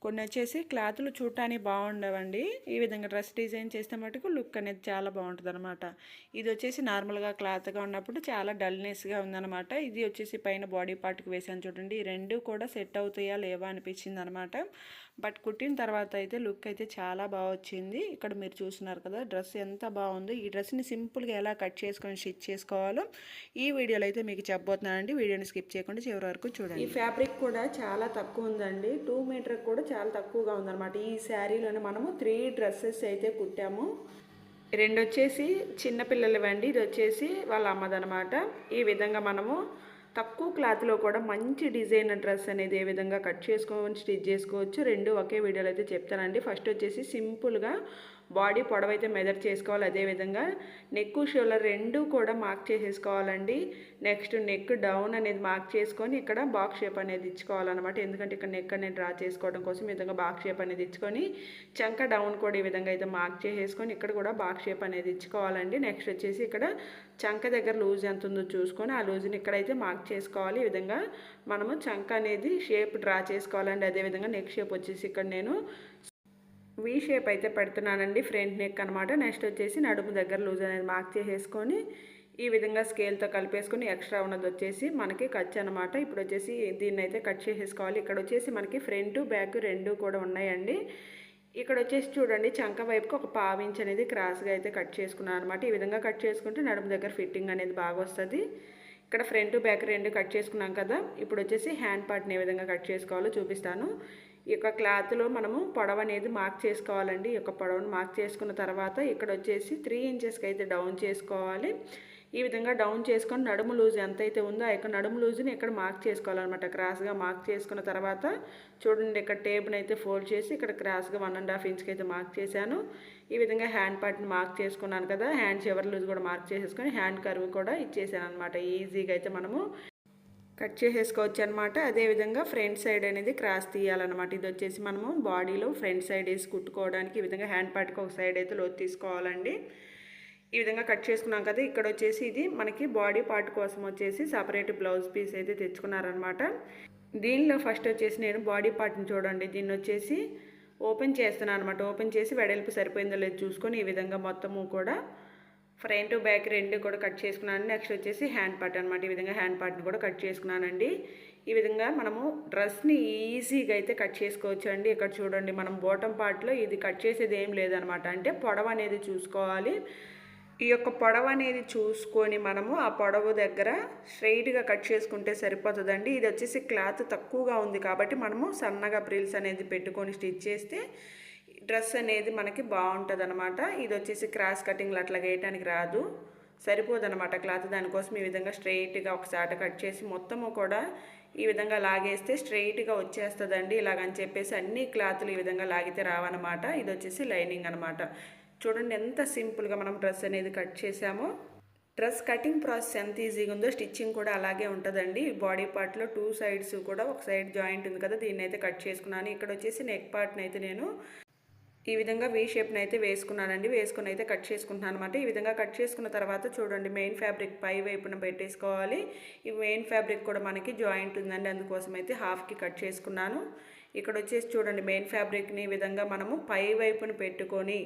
కొన్ని వచ్చేసి క్లాతులు చూడటానికి బాగుండవండి. ఈ విధంగా డ్రెస్ డిజైన్ చేస్తే మటుకు లుక్ అనేది చాలా బాగుంటుంది అనమాట. ఇది వచ్చేసి నార్మల్గా క్లాత్గా ఉన్నప్పుడు చాలా డల్నెస్గా ఉందన్నమాట. ఇది వచ్చేసి పైన బాడీ పార్ట్కి వేసాను చూడండి. ఈ రెండు కూడా సెట్ అవుతాయా లేవా అనిపించింది అనమాట. బట్ కుట్టిన తర్వాత అయితే లుక్ అయితే చాలా బాగా వచ్చింది. ఇక్కడ మీరు చూస్తున్నారు కదా డ్రెస్ ఎంత బాగుందో. ఈ డ్రెస్ని సింపుల్గా ఎలా కట్ చేసుకొని స్టిచ్ చేసుకోవాలో ఈ వీడియోలో అయితే మీకు చెప్పబోతున్నానండి. వీడియోని స్కిప్ చేయకుండా చివరి వరకు చూడండి. ఈ ఫ్యాబ్రిక్ కూడా చాలా తక్కువ ఉందండి. 2 మీటర్ కూడా చాలా తక్కువగా ఉందన్నమాట. ఈ శారీలోనే మనము 3 డ్రెస్సెస్ అయితే కుట్టాము. 2 వచ్చేసి చిన్నపిల్లలవండి, ఇది వచ్చేసి వాళ్ళ అమ్మదనమాట. ఈ విధంగా మనము తక్కువ క్లాత్లో కూడా మంచి డిజైన్ డ్రెస్ అనేది ఏ విధంగా కట్ చేసుకొని స్టిచ్ చేసుకోవచ్చు 2 ఒకే వీడియోలో అయితే చెప్తానండి. ఫస్ట్ వచ్చేసి సింపుల్గా బాడీ పొడవైతే మెజర్ చేసుకోవాలి. అదేవిధంగా నెక్ షోల్డర్ 2 కూడా మార్క్ చేసేసుకోవాలండి. నెక్స్ట్ నెక్ డౌన్ అనేది మార్క్ చేసుకొని ఇక్కడ బాక్స్ షేప్ అనేది ఇచ్చుకోవాలన్నమాట. ఎందుకంటే ఇక్కడ నెక్ అనేది డ్రా చేసుకోవడం కోసం ఈ విధంగా బాక్స్ షేప్ అనేది ఇచ్చుకొని చంక డౌన్ కూడా ఈ విధంగా అయితే మార్క్ చేసేసుకొని ఇక్కడ కూడా బాక్స్ షేప్ అనేది ఇచ్చుకోవాలండి. నెక్స్ట్ వచ్చేసి ఇక్కడ చంక దగ్గర లూజ్ ఎంత ఉందో చూసుకొని ఆ లూజ్ని ఇక్కడైతే మార్క్ చేసుకోవాలి. ఈ విధంగా మనము చంక అనేది షేప్ డ్రా చేసుకోవాలండి. అదేవిధంగా నెక్ షేప్ వచ్చేసి ఇక్కడ నేను వీ షేప్ అయితే పెడుతున్నానండి, ఫ్రంట్ నెక్ అనమాట. నెక్స్ట్ వచ్చేసి నడుము దగ్గర లూజ్ అనేది మార్క్ చేసేసుకొని ఈ విధంగా స్కేల్తో కలిపేసుకొని ఎక్స్ట్రా ఉన్నది వచ్చేసి మనకి ఖర్చు అనమాట. ఇప్పుడు వచ్చేసి దీన్ని అయితే కట్ చేసేసుకోవాలి. ఇక్కడ వచ్చేసి మనకి ఫ్రంట్ బ్యాక్ 2 కూడా ఉన్నాయండి. ఇక్కడ వచ్చేసి చూడండి చంక వైపుకి ఒక 1/2 ఇంచ్ అనేది క్రాస్గా అయితే కట్ చేసుకున్నాను అనమాట. ఈ విధంగా కట్ చేసుకుంటే నడుము దగ్గర ఫిట్టింగ్ అనేది బాగా వస్తుంది. ఇక్కడ ఫ్రంట్ బ్యాక్ 2 కట్ చేసుకున్నాం కదా. ఇప్పుడు వచ్చేసి హ్యాండ్ పార్ట్ని ఏ విధంగా కట్ చేసుకోవాలో చూపిస్తాను. ఈ యొక్క క్లాత్లో మనము పొడవు అనేది మార్క్ చేసుకోవాలండి. ఈ యొక్క పొడవును మార్క్ చేసుకున్న తర్వాత ఇక్కడ వచ్చేసి 3 ఇంచెస్కి అయితే డౌన్ చేసుకోవాలి. ఈ విధంగా డౌన్ చేసుకొని నడుము లూజ్ ఎంతైతే ఉందో ఆ యొక్క నడుము లూజ్ని ఇక్కడ మార్క్ చేసుకోవాలన్నమాట. క్రాస్గా మార్క్ చేసుకున్న తర్వాత చూడండి ఇక్కడ టేప్ని అయితే ఫోల్డ్ చేసి ఇక్కడ క్రాస్గా 1.5 ఇంచ్కి అయితే మార్క్ చేశాను. ఈ విధంగా హ్యాండ్ పార్ట్ని మార్క్ చేసుకున్నాను కదా. హ్యాండ్ చివరి లూజ్ కూడా మార్క్ చేసేసుకొని హ్యాండ్ కర్వ్ కూడా ఇచ్చేసాను అనమాట. ఈజీగా అయితే మనము కట్ చేసేసుకోవచ్చు అనమాట. అదేవిధంగా ఫ్రంట్ సైడ్ అనేది క్రాస్ తీయాలన్నమాట. ఇది వచ్చేసి మనము బాడీలో ఫ్రంట్ సైడ్ వేసి కుట్టుకోవడానికి ఈ విధంగా హ్యాండ్ పార్ట్కి ఒక సైడ్ అయితే లోతు తీసుకోవాలండి. ఈ విధంగా కట్ చేసుకున్నాం కదా. ఇక్కడ వచ్చేసి ఇది మనకి బాడీ పార్ట్ కోసం వచ్చేసి సపరేట్ బ్లౌజ్ పీస్ అయితే తెచ్చుకున్నారనమాట. దీనిలో ఫస్ట్ వచ్చేసి నేను బాడీ పార్ట్ని చూడండి, దీన్ని వచ్చేసి ఓపెన్ చేస్తున్నాను అనమాట. ఓపెన్ చేసి వెడల్పు సరిపోయిందో లేదో చూసుకొని ఈ విధంగా మొత్తము కూడా ఫ్రంట్ బ్యాక్ 2 కూడా కట్ చేసుకున్నాను. నెక్స్ట్ వచ్చేసి హ్యాండ్ పార్ట్ అనమాట. ఈ విధంగా హ్యాండ్ పార్ట్ని కూడా కట్ చేసుకున్నానండి. ఈ విధంగా మనము డ్రెస్ని ఈజీగా అయితే కట్ చేసుకోవచ్చు అండి. ఇక్కడ చూడండి మనం బాటమ్ పార్ట్లో ఇది కట్ చేసేది ఏం లేదనమాట. అంటే పొడవు అనేది చూసుకోవాలి. ఈ యొక్క పొడవు అనేది చూసుకొని మనము ఆ పొడవు దగ్గర స్ట్రైట్గా కట్ చేసుకుంటే సరిపోతుందండి. ఇది వచ్చేసి క్లాత్ తక్కువగా ఉంది కాబట్టి మనము సన్నగా ప్రిల్స్ అనేది పెట్టుకొని స్టిచ్ చేస్తే డ్రెస్ అనేది మనకి బాగుంటుంది అనమాట. ఇది వచ్చేసి క్రాస్ కటింగ్లు అట్లా వేయడానికి రాదు, సరిపోదన్నమాట క్లాత్. దానికోసం ఈ విధంగా స్ట్రైట్గా ఒకసారి కట్ చేసి మొత్తము కూడా ఈ విధంగా లాగేస్తే స్ట్రైట్గా వచ్చేస్తుందండి. ఇలాగని చెప్పేసి అన్ని క్లాతులు ఈ విధంగా లాగితే రావన్నమాట. ఇది వచ్చేసి లైనింగ్ అనమాట. చూడండి ఎంత సింపుల్గా మనం డ్రెస్ అనేది కట్ చేసామో. డ్రెస్ కటింగ్ ప్రాసెస్ ఎంత ఈజీగా ఉందో స్టిచ్చింగ్ కూడా అలాగే ఉంటుందండి. బాడీ పార్ట్లో 2 సైడ్స్ కూడా ఒక సైడ్ జాయింట్ ఉంది కదా, దీన్ని అయితే కట్ చేసుకున్నాను. ఇక్కడ వచ్చేసి నెక్ పార్ట్ని అయితే నేను ఈ విధంగా వీ షేప్ని అయితే వేసుకున్నానండి. వేసుకుని అయితే కట్ చేసుకుంటున్నాను అనమాట. ఈ విధంగా కట్ చేసుకున్న తర్వాత చూడండి మెయిన్ ఫ్యాబ్రిక్ పై వైపున పెట్టేసుకోవాలి. ఈ మెయిన్ ఫ్యాబ్రిక్ కూడా మనకి జాయింట్ ఉందండి, అందుకోసం అయితే హాఫ్కి కట్ చేసుకున్నాను. ఇక్కడ వచ్చేసి చూడండి మెయిన్ ఫ్యాబ్రిక్ని ఈ విధంగా మనము పై వైపున పెట్టుకొని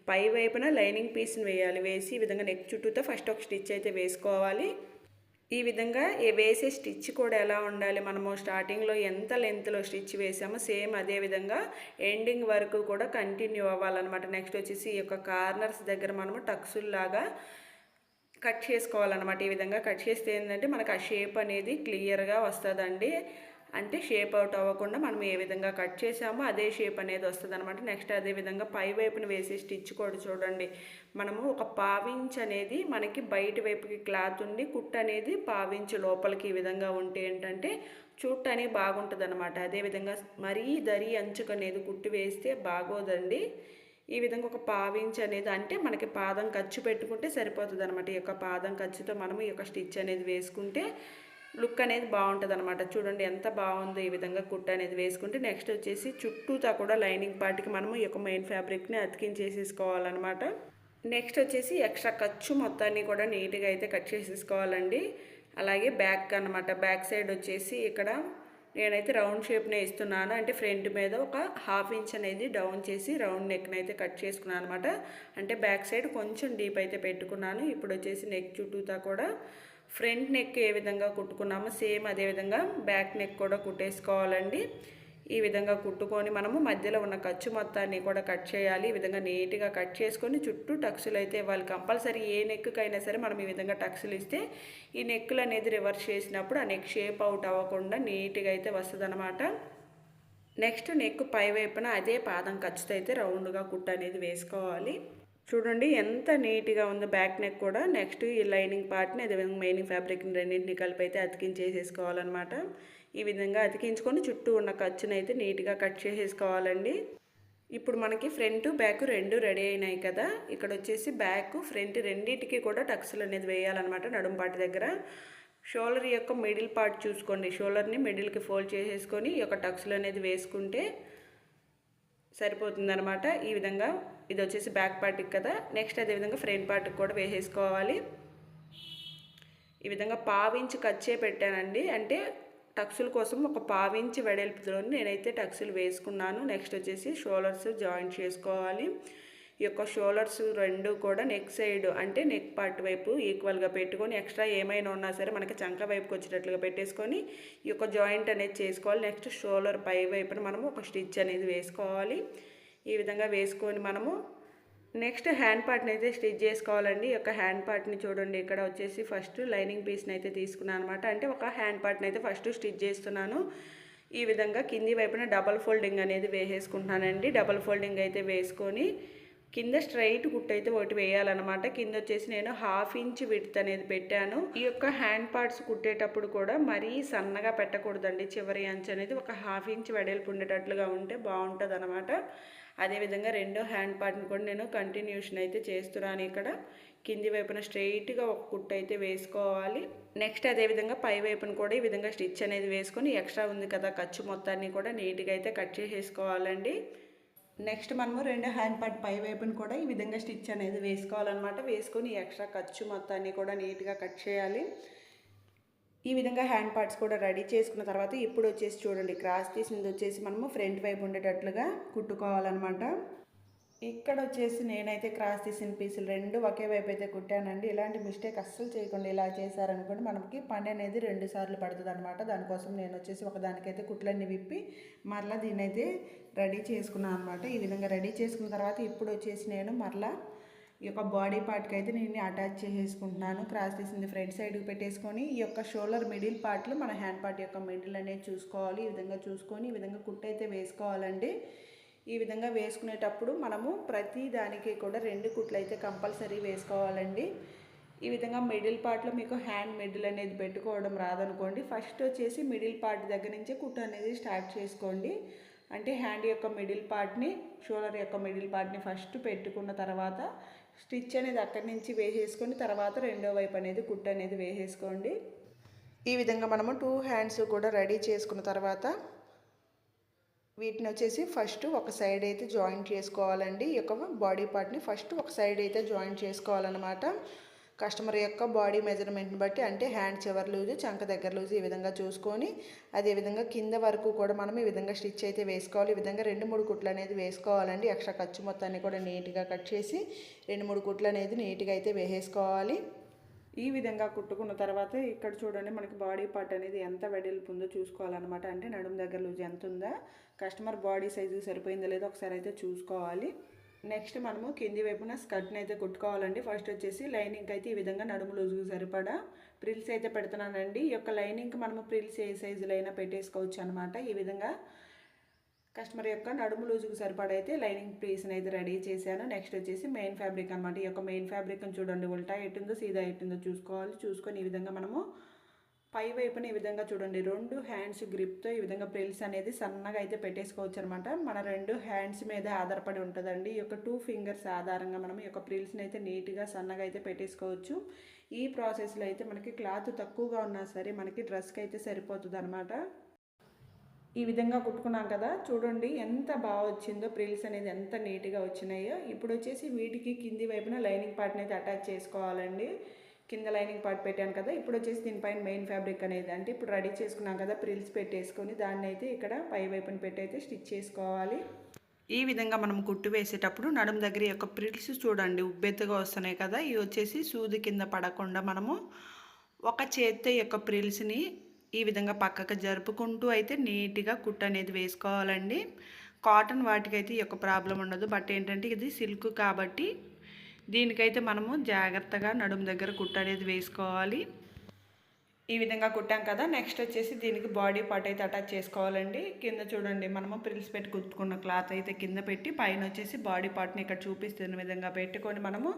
పై వైపున లైనింగ్ పీస్ని వేయాలి. వేసి ఈ విధంగా నెక్ చుట్టూతో ఫస్ట్ ఒక స్టిచ్ అయితే వేసుకోవాలి. ఈ విధంగా వేసే స్టిచ్ కూడా ఎలా ఉండాలి, మనము స్టార్టింగ్లో ఎంత లెంత్లో స్టిచ్ వేసామో సేమ్ అదే విధంగా ఎండింగ్ వరకు కూడా కంటిన్యూ అవ్వాలన్నమాట. నెక్స్ట్ వచ్చేసి ఈ యొక్క కార్నర్స్ దగ్గర మనము టక్సుల్లాగా కట్ చేసుకోవాలన్నమాట. ఈ విధంగా కట్ చేస్తే ఏంటంటే మనకు ఆ షేప్ అనేది క్లియర్గా వస్తుందండి. అంటే షేప్ అవుట్ అవ్వకుండా మనం ఏ విధంగా కట్ చేసామో అదే షేప్ అనేది వస్తుంది అనమాట. నెక్స్ట్ అదేవిధంగా పై వైపున వేసే స్టిచ్ కూడా చూడండి, మనము ఒక 1/2 ఇంచ్ అనేది మనకి బయట వైపుకి క్లాత్ ఉండి కుట్టు అనేది 1/2 ఇంచ్ లోపలికి ఈ విధంగా ఉంటే ఏంటంటే చుట్టు అనేది బాగుంటుంది అనమాట. అదేవిధంగా మరీ దరి అంచుకు అనేది కుట్టు వేస్తే బాగోదండి. ఈ విధంగా ఒక 1/2 ఇంచ్ అనేది అంటే మనకి పాదం ఖర్చు పెట్టుకుంటే సరిపోతుంది అనమాట. ఈ యొక్క పాదం ఖర్చుతో మనము ఈ యొక్క స్టిచ్ అనేది వేసుకుంటే లుక్ అనేది బాగుంటుంది అనమాట. చూడండి ఎంత బాగుందో ఈ విధంగా కుట్టు అనేది వేసుకుంటే. నెక్స్ట్ వచ్చేసి చుట్టూతా కూడా లైనింగ్ పార్ట్కి మనము ఈ యొక్క మెయిన్ ఫ్యాబ్రిక్ని అతికించేసేసుకోవాలన్నమాట. నెక్స్ట్ వచ్చేసి ఎక్స్ట్రా ఖర్చు మొత్తాన్ని కూడా నీట్గా అయితే కట్ చేసేసుకోవాలండి. అలాగే బ్యాక్ అనమాట. బ్యాక్ సైడ్ వచ్చేసి ఇక్కడ నేనైతే రౌండ్ షేప్నే ఇస్తున్నాను. అంటే ఫ్రంట్ మీద ఒక 1/2 ఇంచ్ అనేది డౌన్ చేసి రౌండ్ నెక్ని అయితే కట్ చేసుకున్నాను అనమాట. అంటే బ్యాక్ సైడ్ కొంచెం డీప్ అయితే పెట్టుకున్నాను. ఇప్పుడు వచ్చేసి నెక్ చుట్టూతా కూడా ఫ్రంట్ నెక్ ఏ విధంగా కుట్టుకున్నామో సేమ్ అదే విధంగా బ్యాక్ నెక్ కూడా కుట్టేసుకోవాలండి. ఈ విధంగా కుట్టుకొని మనము మధ్యలో ఉన్న ఖర్చు మొత్తాన్ని కూడా కట్ చేయాలి. ఈ విధంగా నీట్గా కట్ చేసుకొని చుట్టూ టక్సులు అయితే ఇవ్వాలి. కంపల్సరీ ఏ నెక్కైనా సరే మనం ఈ విధంగా టక్సులు ఇస్తే ఈ నెక్కులు అనేది రివర్స్ చేసినప్పుడు ఆ నెక్ షేప్ అవుట్ అవ్వకుండా నీట్గా అయితే వస్తుంది అనమాట. నెక్స్ట్ నెక్ పై వైపున అదే పాదం ఖర్చుతో అయితే రౌండ్గా కుట్టు అనేది వేసుకోవాలి. చూడండి ఎంత నీట్గా ఉందో బ్యాక్ నెక్ కూడా. నెక్స్ట్ ఈ లైనింగ్ పార్ట్ని అదేవిధంగా మెయినింగ్ ఫ్యాబ్రిక్ని రెండింటిని కలిపి అయితే అతికించేసేసుకోవాలన్నమాట. ఈ విధంగా అతికించుకొని చుట్టూ ఉన్న ఖర్చుని అయితే నీట్గా కట్ చేసేసుకోవాలండి. ఇప్పుడు మనకి ఫ్రంట్ బ్యాక్ రెండు రెడీ అయినాయి కదా. ఇక్కడ వచ్చేసి బ్యాక్ ఫ్రంట్ రెండింటికి కూడా టక్స్లు అనేది వేయాలన్నమాట. నడుము పార్ట్ దగ్గర షోల్డర్ యొక్క మిడిల్ పార్ట్ చూసుకోండి. షోల్డర్ని మిడిల్కి ఫోల్డ్ చేసేసుకొని ఈ యొక్క టక్స్లు అనేది వేసుకుంటే సరిపోతుందన్నమాట. ఈ విధంగా ఇది వచ్చేసి బ్యాక్ పార్ట్కి కదా. నెక్స్ట్ అదేవిధంగా ఫ్రంట్ పార్ట్కి కూడా వేసేసుకోవాలి. ఈ విధంగా 1/2 ఇంచ్ కట్ పెట్టానండి. అంటే టక్సుల కోసం ఒక 1/2 ఇంచ్ వెడల్పుతో నేనైతే టక్సులు వేసుకున్నాను. నెక్స్ట్ వచ్చేసి షోల్డర్స్ జాయింట్ చేసుకోవాలి. ఈ యొక్క షోల్డర్స్ రెండు కూడా నెక్ సైడ్ అంటే నెక్ పార్ట్ వైపు ఈక్వల్గా పెట్టుకొని ఎక్స్ట్రా ఏమైనా ఉన్నా సరే మనకి చంక వైపుకి వచ్చేటట్లుగా పెట్టేసుకొని ఈ యొక్క జాయింట్ అనేది చేసుకోవాలి. నెక్స్ట్ షోల్డర్ పై వైపున మనము ఒక స్టిచ్ అనేది వేసుకోవాలి. ఈ విధంగా వేసుకొని మనము నెక్స్ట్ హ్యాండ్ పార్ట్ని అయితే స్టిచ్ చేసుకోవాలండి. ఈ యొక్క హ్యాండ్ పార్ట్ని చూడండి. ఇక్కడ వచ్చేసి ఫస్ట్ లైనింగ్ పీస్ని అయితే తీసుకున్నాను అనమాట. అంటే ఒక హ్యాండ్ పార్ట్ని అయితే ఫస్ట్ స్టిచ్ చేస్తున్నాను. ఈ విధంగా కింది వైపున డబల్ ఫోల్డింగ్ అనేది వేసేసుకుంటున్నానండి. డబల్ ఫోల్డింగ్ అయితే వేసుకొని కింద స్ట్రైట్ కుట్టు అయితే ఒకటి వేయాలన్నమాట. కింద వచ్చేసి నేను 1/2 ఇంచ్ విడ్త్ అనేది పెట్టాను. ఈ యొక్క హ్యాండ్ పార్ట్స్ కుట్టేటప్పుడు కూడా మరీ సన్నగా పెట్టకూడదండి. చివరి అంచు అనేది ఒక 1/2 ఇంచ్ వెడల్పు ఉండేటట్లుగా ఉంటే బాగుంటుంది అనమాట. అదేవిధంగా రెండో హ్యాండ్ పార్ట్ని కూడా నేను కంటిన్యూషన్ అయితే చేస్తున్నాను. ఇక్కడ కింది వైపున స్ట్రైట్గా ఒక కుట్టు అయితే వేసుకోవాలి. నెక్స్ట్ అదేవిధంగా పై వైపున కూడా ఈ విధంగా స్టిచ్ అనేది వేసుకొని ఎక్స్ట్రా ఉంది కదా ఖర్చు మొత్తాన్ని కూడా నీట్గా అయితే కట్ చేసేసుకోవాలండి. నెక్స్ట్ మనము రెండు హ్యాండ్ పార్ట్ పై వైపున కూడా ఈ విధంగా స్టిచ్ అనేది వేసుకోవాలన్నమాట. వేసుకొని ఎక్స్ట్రా ఖర్చు మొత్తాన్ని కూడా నీట్గా కట్ చేయాలి. ఈ విధంగా హ్యాండ్ పార్ట్స్ కూడా రెడీ చేసుకున్న తర్వాత ఇప్పుడు వచ్చేసి చూడండి క్రాస్ తీసింది వచ్చేసి మనము ఫ్రంట్ వైపు ఉండేటట్లుగా కుట్టుకోవాలన్నమాట. ఇక్కడ వచ్చేసి నేనైతే క్రాస్ తీసిన పీసులు రెండు ఒకే వైపు అయితే కుట్టానండి. ఇలాంటి మిస్టేక్ అస్సలు చేయకుండా ఇలా చేశారనుకోండి మనకి పని అనేది 2 సార్లు పడుతుంది అనమాట. దానికోసం నేను వచ్చేసి ఒకదానికైతే కుట్లన్నీ విప్పి మరలా దీన్ని అయితే రెడీ చేసుకున్నాను అనమాట. ఈ విధంగా రెడీ చేసుకున్న తర్వాత ఇప్పుడు వచ్చేసి నేను మరలా ఈ యొక్క బాడీ పార్ట్కి అయితే నేను అటాచ్ చేసేసుకుంటున్నాను. క్రాస్ తీసింది ఫ్రంట్ సైడ్కి పెట్టేసుకొని ఈ యొక్క షోల్డర్ మిడిల్ పార్ట్లో మన హ్యాండ్ పార్ట్ యొక్క మిడిల్ అనేది చూసుకోవాలి. ఈ విధంగా చూసుకొని ఈ విధంగా కుట్టు అయితే వేసుకోవాలండి. ఈ విధంగా వేసుకునేటప్పుడు మనము ప్రతి దానికి కూడా 2 కుట్లు అయితే కంపల్సరీ వేసుకోవాలండి. ఈ విధంగా మిడిల్ పార్ట్లో మీకు హ్యాండ్ మిడిల్ అనేది పెట్టుకోవడం రాదనుకోండి, ఫస్ట్ వచ్చేసి మిడిల్ పార్ట్ దగ్గర నుంచే కుట్టు అనేది స్టార్ట్ చేసుకోండి. అంటే హ్యాండ్ యొక్క మిడిల్ పార్ట్ని షోల్డర్ యొక్క మిడిల్ పార్ట్ని ఫస్ట్ పెట్టుకున్న తర్వాత స్టిచ్ అనేది అక్కడి నుంచి వేసేసుకొని తర్వాత రెండో వైపు అనేది కుట్టు అనేది వేసేసుకోండి. ఈ విధంగా మనము 2 హ్యాండ్స్ కూడా రెడీ చేసుకున్న తర్వాత వీటిని వచ్చేసి ఫస్ట్ ఒక సైడ్ అయితే జాయింట్ చేసుకోవాలండి. ఈ యొక్క బాడీ పార్ట్ని ఫస్ట్ ఒక సైడ్ అయితే జాయింట్ చేసుకోవాలన్నమాట. కస్టమర్ యొక్క బాడీ మెజర్మెంట్ని బట్టి అంటే హ్యాండ్ చివరి లూజు చంక దగ్గర లూజు ఈ విధంగా చూసుకొని అదేవిధంగా కింద వరకు కూడా మనం ఈ విధంగా స్టిచ్ అయితే వేసుకోవాలి. ఈ విధంగా 2-3 కుట్లు అనేది వేసుకోవాలండి. ఎక్స్ట్రా ఖర్చు మొత్తాన్ని కూడా నీట్గా కట్ చేసి 2-3 కుట్లు అనేది నీట్గా అయితే వేసేసుకోవాలి. ఈ విధంగా కుట్టుకున్న తర్వాత ఇక్కడ చూడండి మనకి బాడీ పార్ట్ అనేది ఎంత వెడల్పు ఉందో చూసుకోవాలన్నమాట. అంటే నడుము దగ్గర లూజ్ ఎంత ఉందా, కస్టమర్ బాడీ సైజు సరిపోయిందో లేదో ఒకసారి అయితే చూసుకోవాలి. నెక్స్ట్ మనము కింది వైపున స్కర్ట్ని అయితే కుట్టుకోవాలండి. ఫస్ట్ వచ్చేసి లైనింగ్కి అయితే ఈ విధంగా నడుము లూజుకు సరిపడా ప్రిల్స్ అయితే పెడుతున్నానండి. ఈ యొక్క లైనింగ్కి మనము ప్రిల్స్ ఏ సైజులో అయినా పెట్టేసుకోవచ్చు అనమాట. ఈ విధంగా కస్టమర్ యొక్క నడుము లూజుకు సరిపడైతే లైనింగ్ పీస్ని అయితే రెడీ చేశాను. నెక్స్ట్ వచ్చేసి మెయిన్ ఫ్యాబ్రిక్ అనమాట. ఈ యొక్క మెయిన్ ఫ్యాబ్రిక్ని చూడండి ఉల్టా ఎట్టుందో సీదా ఎట్టుందో చూసుకోవాలి. చూసుకొని ఈ విధంగా మనము పై వైపున ఈ విధంగా చూడండి 2 హ్యాండ్స్ గ్రిప్తో ఈ విధంగా ప్రిల్స్ అనేది సన్నగా అయితే పెట్టేసుకోవచ్చు అనమాట. మన 2 హ్యాండ్స్ మీద ఆధారపడి ఉంటుందండి. ఈ యొక్క 2 ఫింగర్స్ ఆధారంగా మనం ఈ యొక్క ప్రిల్స్ని అయితే నీట్గా సన్నగా అయితే పెట్టేసుకోవచ్చు. ఈ ప్రాసెస్లో అయితే మనకి క్లాత్ తక్కువగా ఉన్నా సరే మనకి డ్రెస్కి అయితే సరిపోతుంది అనమాట. ఈ విధంగా కుట్టుకున్నాం కదా, చూడండి ఎంత బాగా వచ్చిందో, ప్రిల్స్ అనేది ఎంత నీట్గా వచ్చినాయో. ఇప్పుడు వచ్చేసి వీటికి కింది వైపున లైనింగ్ పార్ట్ని అయితే అటాచ్ చేసుకోవాలండి. కింద లైనింగ్ పార్ట్ పెట్టాను కదా. ఇప్పుడు వచ్చేసి దీనిపైన మెయిన్ ఫ్యాబ్రిక్ అనేది అంటే ఇప్పుడు రెడీ చేసుకున్నాం కదా ప్రిల్స్ పెట్టేసుకొని దాన్ని అయితే ఇక్కడ పై వైపున పెట్టి అయితే స్టిచ్ చేసుకోవాలి. ఈ విధంగా మనం కుట్టు వేసేటప్పుడు నడుము దగ్గర యొక్క ప్రిల్స్ చూడండి ఉబ్బెత్తుగా వస్తున్నాయి కదా. ఇవి వచ్చేసి సూది కింద పడకుండా మనము ఒక చేత్తో యొక్క ప్రిల్స్ని ఈ విధంగా పక్కకు జరుపుకుంటూ అయితే నీట్గా కుట్టు అనేది వేసుకోవాలండి. కాటన్ వాటికైతే ఈ యొక్క ప్రాబ్లం ఉండదు. బట్ ఏంటంటే ఇది సిల్క్ కాబట్టి దీనికైతే మనము జాగ్రత్తగా నడుము దగ్గర కుట్టు అనేది వేసుకోవాలి. ఈ విధంగా కుట్టాం కదా. నెక్స్ట్ వచ్చేసి దీనికి బాడీ పార్ట్ అయితే అటాచ్ చేసుకోవాలండి. కింద చూడండి మనము ప్రిల్స్ పెట్టి కుట్టుకున్న క్లాత్ అయితే కింద పెట్టి పైన వచ్చేసి బాడీ పార్ట్ని ఇక్కడ చూపిస్తున్న విధంగా పెట్టుకొని మనము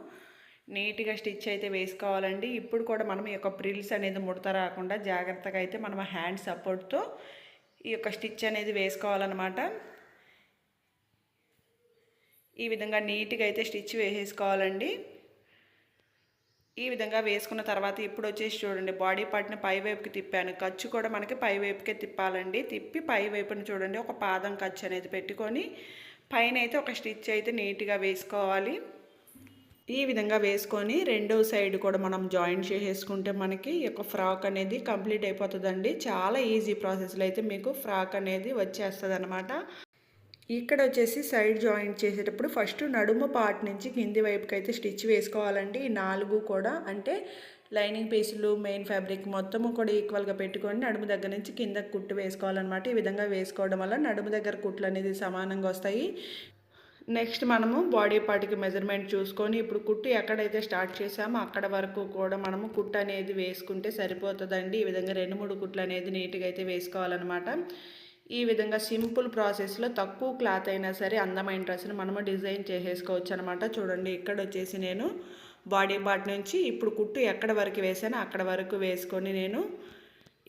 నీట్గా స్టిచ్ అయితే వేసుకోవాలండి. ఇప్పుడు కూడా మనం ఈ యొక్క ప్రిల్స్ అనేది ముడత రాకుండా జాగ్రత్తగా అయితే మనం హ్యాండ్ సపోర్ట్తో ఈ యొక్క స్టిచ్ అనేది వేసుకోవాలన్నమాట. ఈ విధంగా నీట్గా అయితే స్టిచ్ వేసేసుకోవాలండి. ఈ విధంగా వేసుకున్న తర్వాత ఇప్పుడు వచ్చేసి చూడండి బాడీ పార్ట్ని పై వైపుకి తిప్పాను. ఖర్చు కూడా మనకి పై వైపుకే తిప్పాలండి. తిప్పి పై వైపుని చూడండి ఒక పాదం ఖర్చు అనేది పెట్టుకొని పైన అయితే ఒక స్టిచ్ అయితే నీట్గా వేసుకోవాలి. ఈ విధంగా వేసుకొని రెండో సైడ్ కూడా మనం జాయింట్ చేసేసుకుంటే మనకి ఈ యొక్క ఫ్రాక్ అనేది కంప్లీట్ అయిపోతుందండి. చాలా ఈజీ ప్రాసెస్లో అయితే మీకు ఫ్రాక్ అనేది వచ్చేస్తుంది అనమాట. ఇక్కడ వచ్చేసి సైడ్ జాయింట్ చేసేటప్పుడు ఫస్ట్ నడుము పార్ట్ నుంచి కింది వైపుకి అయితే స్టిచ్ వేసుకోవాలండి. ఈ 4 కూడా అంటే లైనింగ్ పీసులు మెయిన్ ఫ్యాబ్రిక్ మొత్తము కూడా ఈక్వల్గా పెట్టుకొని నడుము దగ్గర నుంచి కింద కుట్టు వేసుకోవాలన్నమాట. ఈ విధంగా వేసుకోవడం వల్ల నడుము దగ్గర కుట్లు అనేది సమానంగా వస్తాయి. నెక్స్ట్ మనము బాడీ పార్ట్కి మెజర్మెంట్ చూసుకొని ఇప్పుడు కుట్టు ఎక్కడైతే స్టార్ట్ చేసామో అక్కడ వరకు కూడా మనము కుట్టు అనేది వేసుకుంటే సరిపోతుందండి. ఈ విధంగా 2-3 కుట్లు అనేది నీట్గా అయితే వేసుకోవాలన్నమాట. ఈ విధంగా సింపుల్ ప్రాసెస్లో తక్కువ క్లాత్ అయినా సరే అందమైన డ్రెస్ని మనము డిజైన్ చేసేసుకోవచ్చు అనమాట. చూడండి ఇక్కడ వచ్చేసి నేను బాడీ పార్ట్ నుంచి ఇప్పుడు కుట్టు ఎక్కడ వరకు వేసానో అక్కడ వరకు వేసుకొని నేను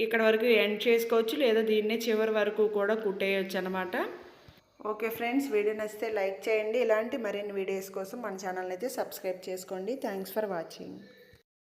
ఇక్కడ వరకు ఎండ్ చేసుకోవచ్చు, లేదా దీన్నే చివరి వరకు కూడా కుట్టేయచ్చు అనమాట. ఓకే ఫ్రెండ్స్, వీడియో నచ్చితే లైక్ చేయండి. ఇలాంటి మరిన్ని వీడియోస్ కోసం మన ఛానల్ని అయితే సబ్స్క్రైబ్ చేసుకోండి. Thanks for watching.